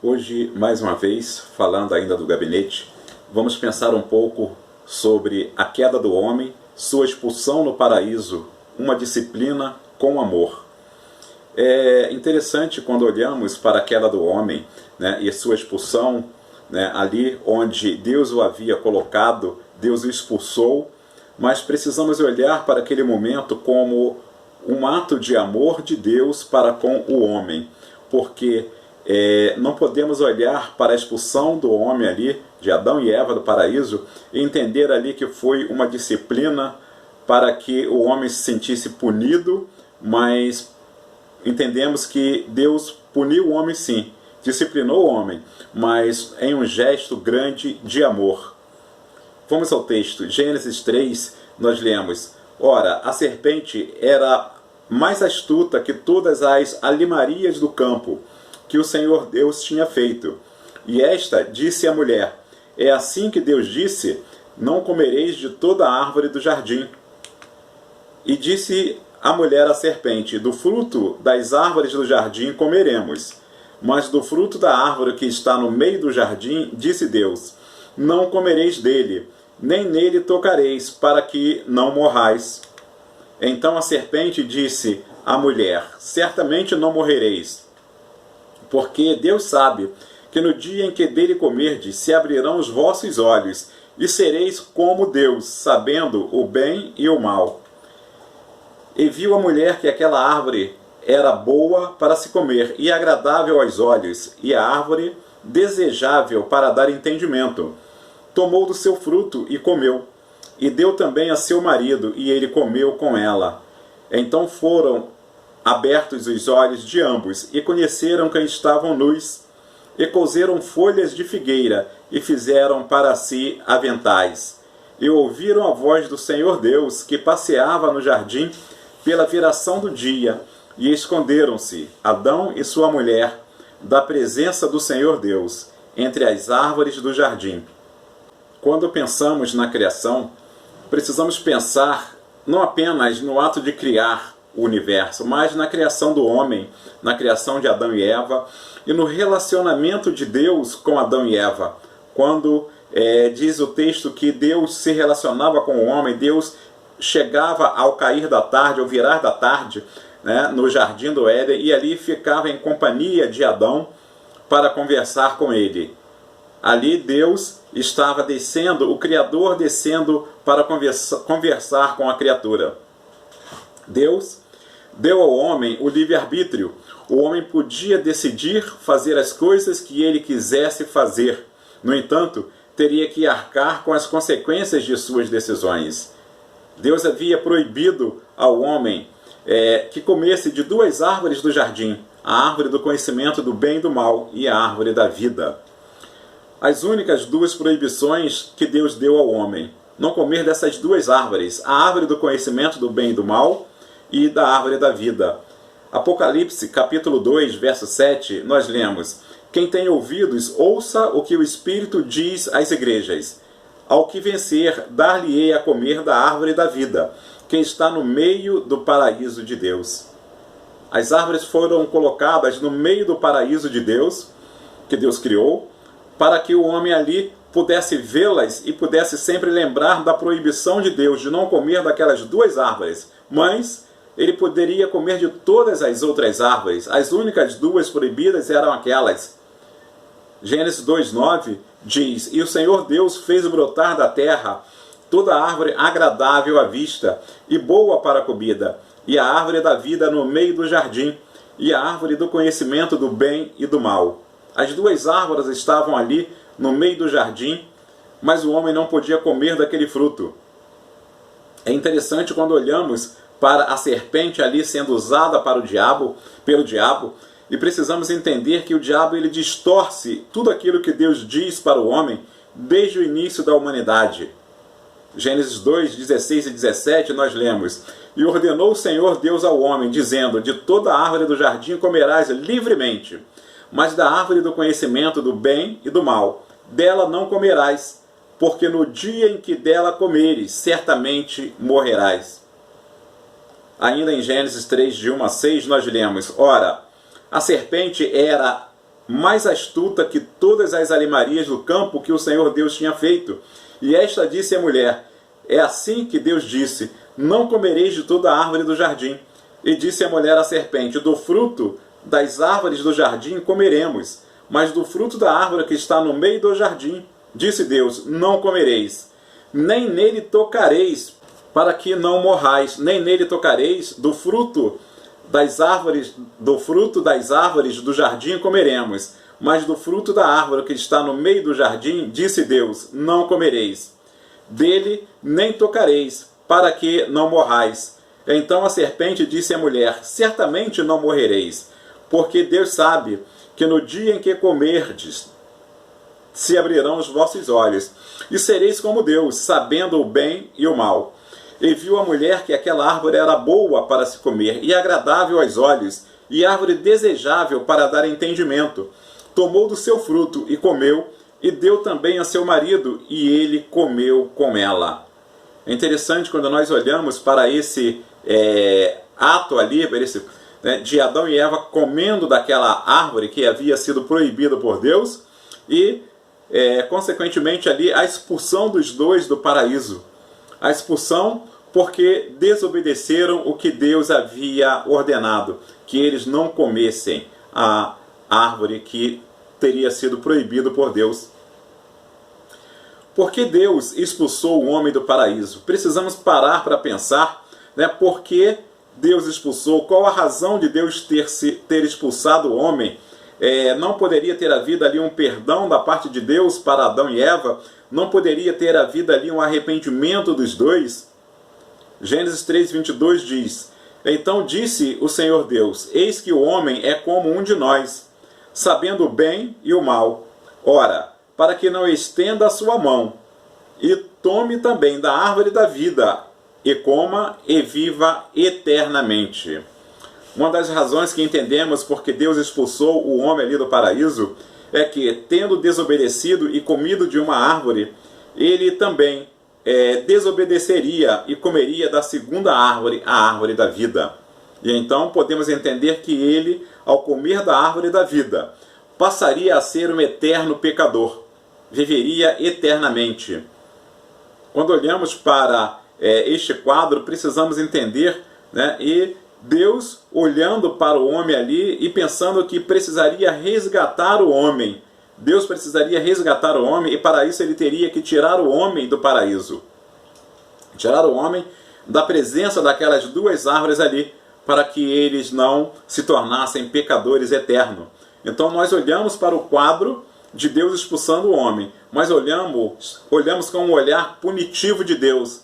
Hoje, mais uma vez, falando ainda do gabinete, vamos pensar um pouco sobre a queda do homem, sua expulsão no paraíso, uma disciplina com amor. É interessante quando olhamos para a queda do homem, né, e sua expulsão, né, ali onde Deus o havia colocado, Deus o expulsou, mas precisamos olhar para aquele momento como um ato de amor de Deus para com o homem, porque não podemos olhar para a expulsão do homem ali, de Adão e Eva do paraíso, e entender ali que foi uma disciplina para que o homem se sentisse punido, mas entendemos que Deus puniu o homem sim, disciplinou o homem, mas em um gesto grande de amor. Vamos ao texto, Gênesis 3, nós lemos: Ora, a serpente era mais astuta que todas as alimarias do campo que o Senhor Deus tinha feito. E esta disse à mulher: É assim que Deus disse: Não comereis de toda a árvore do jardim. E disse a mulher à serpente: Do fruto das árvores do jardim comeremos, mas do fruto da árvore que está no meio do jardim, disse Deus: Não comereis dele, nem nele tocareis, para que não morrais. Então a serpente disse à mulher: Certamente não morrereis, porque Deus sabe que no dia em que dele comerdes, se abrirão os vossos olhos, e sereis como Deus, sabendo o bem e o mal. E viu a mulher que aquela árvore era boa para se comer, e agradável aos olhos, e a árvore desejável para dar entendimento. Tomou do seu fruto e comeu, e deu também a seu marido, e ele comeu com ela. Então foram abertos os olhos de ambos, e conheceram que estavam nus, e coseram folhas de figueira, e fizeram para si aventais. E ouviram a voz do Senhor Deus, que passeava no jardim pela viração do dia, e esconderam-se, Adão e sua mulher, da presença do Senhor Deus, entre as árvores do jardim. Quando pensamos na criação, precisamos pensar não apenas no ato de criar o universo, mas na criação do homem, na criação de Adão e Eva, e no relacionamento de Deus com Adão e Eva. Quando diz o texto que Deus se relacionava com o homem, Deus chegava ao cair da tarde, ao virar da tarde, né, no jardim do Éden, e ali ficava em companhia de Adão para conversar com ele. Ali Deus estava descendo, o Criador descendo para conversar com a criatura. Deus deu ao homem o livre-arbítrio. O homem podia decidir fazer as coisas que ele quisesse fazer. No entanto, teria que arcar com as consequências de suas decisões. Deus havia proibido ao homem que comesse de duas árvores do jardim, a árvore do conhecimento do bem e do mal e a árvore da vida. As únicas duas proibições que Deus deu ao homem: não comer dessas duas árvores, a árvore do conhecimento do bem e do mal e da árvore da vida. Apocalipse, capítulo 2, verso 7, nós lemos: Quem tem ouvidos, ouça o que o Espírito diz às igrejas. Ao que vencer, dar-lhe-ei a comer da árvore da vida, que está no meio do paraíso de Deus. As árvores foram colocadas no meio do paraíso de Deus, que Deus criou, para que o homem ali pudesse vê-las e pudesse sempre lembrar da proibição de Deus de não comer daquelas duas árvores, mas ele poderia comer de todas as outras árvores. As únicas duas proibidas eram aquelas. Gênesis 2:9 diz: E o Senhor Deus fez brotar da terra toda árvore agradável à vista e boa para a comida, e a árvore da vida no meio do jardim, e a árvore do conhecimento do bem e do mal. As duas árvores estavam ali no meio do jardim, mas o homem não podia comer daquele fruto. É interessante quando olhamos para a serpente ali sendo usada pelo diabo, e precisamos entender que o diabo ele distorce tudo aquilo que Deus diz para o homem desde o início da humanidade. Gênesis 2, 16 e 17 nós lemos: E ordenou o Senhor Deus ao homem, dizendo: De toda a árvore do jardim comerás livremente, mas da árvore do conhecimento do bem e do mal, dela não comerás, porque no dia em que dela comeres, certamente morrerás. Ainda em Gênesis 3, de 1 a 6, nós lemos: Ora, a serpente era mais astuta que todas as alimarias do campo que o Senhor Deus tinha feito. E esta disse à mulher: é assim que Deus disse, não comereis de toda a árvore do jardim. E disse a mulher à serpente: do fruto das árvores do jardim comeremos, mas do fruto da árvore que está no meio do jardim, disse Deus, não comereis, nem nele tocareis, para que não morrais, nem nele tocareis, do fruto das árvores do jardim comeremos, mas do fruto da árvore que está no meio do jardim, disse Deus, não comereis, dele nem tocareis, para que não morrais. Então a serpente disse à mulher: certamente não morrereis, porque Deus sabe que no dia em que comerdes, se abrirão os vossos olhos, e sereis como Deus, sabendo o bem e o mal. E viu a mulher que aquela árvore era boa para se comer, e agradável aos olhos, e árvore desejável para dar entendimento. Tomou do seu fruto e comeu, e deu também a seu marido, e ele comeu com ela. É interessante quando nós olhamos para esse ato ali, de Adão e Eva comendo daquela árvore que havia sido proibida por Deus, e consequentemente ali a expulsão dos dois do paraíso. A expulsão porque desobedeceram o que Deus havia ordenado, que eles não comessem a árvore que teria sido proibido por Deus. Por que Deus expulsou o homem do paraíso? Precisamos parar para pensar, por que Deus expulsou, qual a razão de Deus ter expulsado o homem. Não poderia ter havido ali um perdão da parte de Deus para Adão e Eva? Não poderia ter havido ali um arrependimento dos dois? Gênesis 3:22 diz: então disse o Senhor Deus, eis que o homem é como um de nós, sabendo o bem e o mal. Ora, para que não estenda a sua mão, e tome também da árvore da vida, e coma e viva eternamente. Uma das razões que entendemos porque Deus expulsou o homem ali do paraíso é que, tendo desobedecido e comido de uma árvore, ele também desobedeceria e comeria da segunda árvore, a árvore da vida. E então podemos entender que ele, ao comer da árvore da vida, passaria a ser um eterno pecador, viveria eternamente. Quando olhamos para este quadro, precisamos entender, e Deus olhando para o homem ali e pensando que precisaria resgatar o homem. Deus precisaria resgatar o homem, e para isso ele teria que tirar o homem do paraíso. Tirar o homem da presença daquelas duas árvores ali, para que eles não se tornassem pecadores eternos. Então nós olhamos para o quadro de Deus expulsando o homem, mas olhamos com um olhar punitivo de Deus.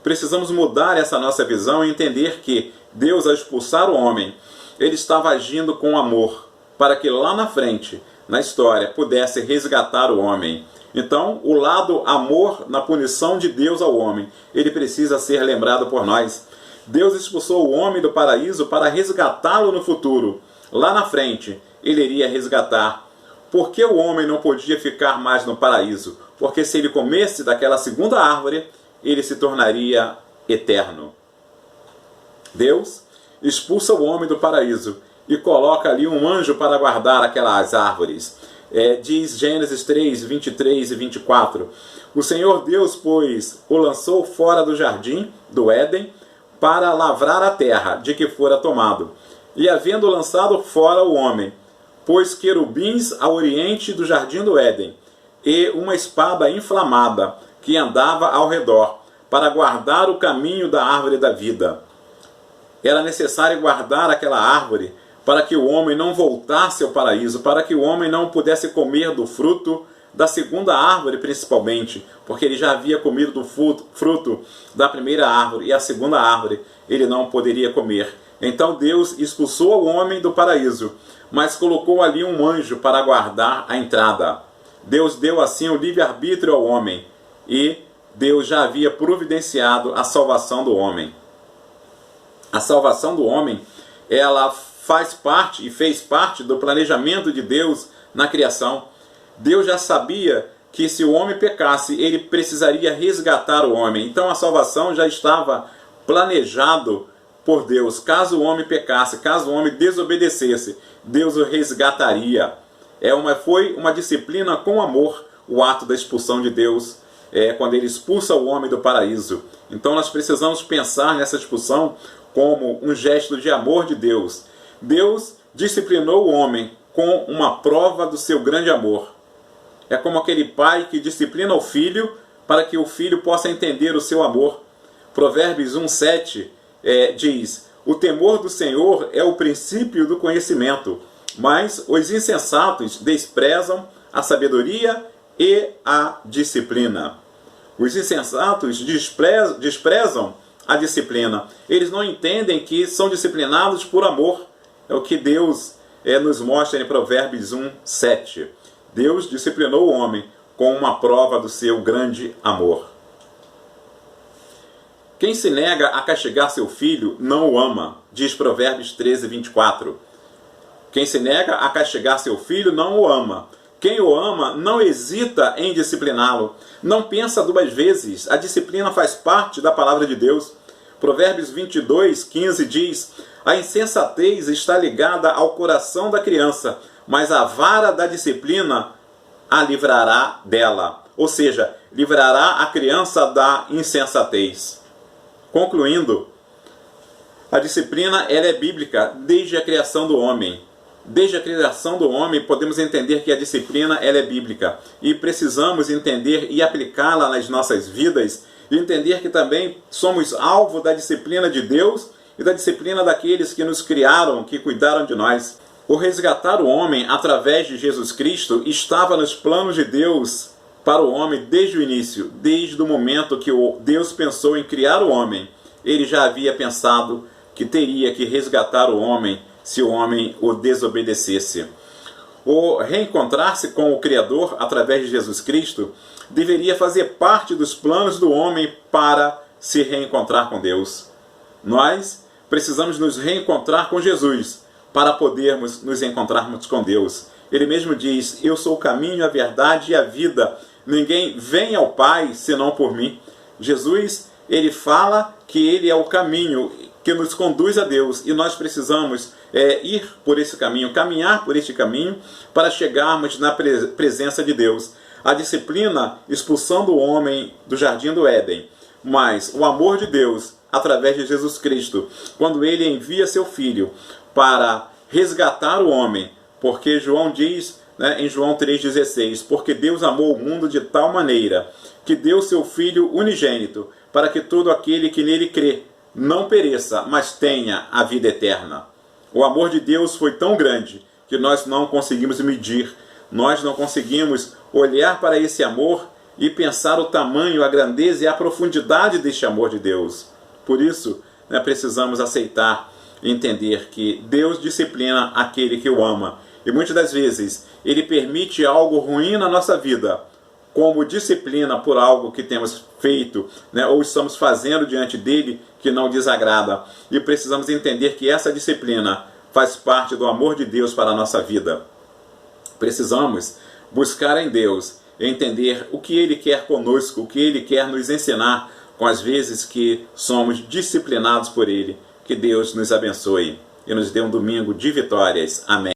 Precisamos mudar essa nossa visão e entender que Deus, ao expulsar o homem, ele estava agindo com amor, para que lá na frente, na história, pudesse resgatar o homem. Então, o lado amor na punição de Deus ao homem, ele precisa ser lembrado por nós. Deus expulsou o homem do paraíso para resgatá-lo no futuro. Lá na frente, ele iria resgatar. Por que o homem não podia ficar mais no paraíso? Porque se ele comesse daquela segunda árvore, ele se tornaria eterno. Deus expulsa o homem do paraíso e coloca ali um anjo para guardar aquelas árvores. Diz Gênesis 3, 23 e 24. O Senhor Deus, pois, o lançou fora do jardim, do Éden, para lavrar a terra, de que fora tomado. E havendo lançado fora o homem, pôs querubins ao oriente do jardim do Éden, e uma espada inflamada, que andava ao redor, para guardar o caminho da árvore da vida. Era necessário guardar aquela árvore para que o homem não voltasse ao paraíso, para que o homem não pudesse comer do fruto da segunda árvore principalmente, porque ele já havia comido do fruto da primeira árvore, e a segunda árvore ele não poderia comer. Então Deus expulsou o homem do paraíso, mas colocou ali um anjo para guardar a entrada. Deus deu assim o livre-arbítrio ao homem, e Deus já havia providenciado a salvação do homem. A salvação do homem, ela faz parte e fez parte do planejamento de Deus na criação. Deus já sabia que se o homem pecasse, ele precisaria resgatar o homem. Então a salvação já estava planejado por Deus. Caso o homem pecasse, caso o homem desobedecesse, Deus o resgataria. Foi uma disciplina com amor, o ato da expulsão de Deus, quando ele expulsa o homem do paraíso. Então nós precisamos pensar nessa expulsão como um gesto de amor de Deus. Deus disciplinou o homem com uma prova do seu grande amor. É como aquele pai que disciplina o filho para que o filho possa entender o seu amor. Provérbios 1,7 diz: o temor do Senhor é o princípio do conhecimento, mas os insensatos desprezam a sabedoria e a disciplina. Os insensatos desprezam a disciplina. Eles não entendem que são disciplinados por amor. É o que Deus nos mostra em Provérbios 1,7. Deus disciplinou o homem com uma prova do seu grande amor. Quem se nega a castigar seu filho não o ama, diz Provérbios 13:24. Quem se nega a castigar seu filho não o ama. Quem o ama não hesita em discipliná-lo, não pensa duas vezes. A disciplina faz parte da palavra de Deus. Provérbios 22:15 diz: a insensatez está ligada ao coração da criança, mas a vara da disciplina a livrará dela. Ou seja, livrará a criança da insensatez. Concluindo, a disciplina ela é bíblica desde a criação do homem. Desde a criação do homem podemos entender que a disciplina ela é bíblica. E precisamos entender e aplicá-la nas nossas vidas. E entender que também somos alvo da disciplina de Deus e da disciplina daqueles que nos criaram, que cuidaram de nós. O resgatar o homem através de Jesus Cristo estava nos planos de Deus para o homem desde o início, desde o momento que Deus pensou em criar o homem. Ele já havia pensado que teria que resgatar o homem se o homem o desobedecesse. O reencontrar-se com o Criador através de Jesus Cristo deveria fazer parte dos planos do homem para se reencontrar com Deus. Nós precisamos nos reencontrar com Jesus para podermos nos encontrarmos com Deus. Ele mesmo diz: eu sou o caminho, a verdade e a vida. Ninguém vem ao Pai senão por mim. Jesus, ele fala que ele é o caminho que nos conduz a Deus. E nós precisamos ir por esse caminho, caminhar por este caminho para chegarmos na presença de Deus. A disciplina expulsando o homem do jardim do Éden. Mas o amor de Deus, através de Jesus Cristo, quando ele envia seu Filho para resgatar o homem, porque João diz, em João 3,16, porque Deus amou o mundo de tal maneira que deu seu Filho unigênito, para que todo aquele que nele crê não pereça, mas tenha a vida eterna. O amor de Deus foi tão grande que nós não conseguimos medir, nós não conseguimos olhar para esse amor e pensar o tamanho, a grandeza e a profundidade deste amor de Deus. Por isso, precisamos aceitar e entender que Deus disciplina aquele que o ama. E muitas das vezes, ele permite algo ruim na nossa vida, como disciplina por algo que temos feito, ou estamos fazendo diante dele que não desagrada. E precisamos entender que essa disciplina faz parte do amor de Deus para a nossa vida. Precisamos buscar em Deus, entender o que ele quer conosco, o que ele quer nos ensinar com as vezes que somos disciplinados por ele. Que Deus nos abençoe e nos dê um domingo de vitórias. Amém.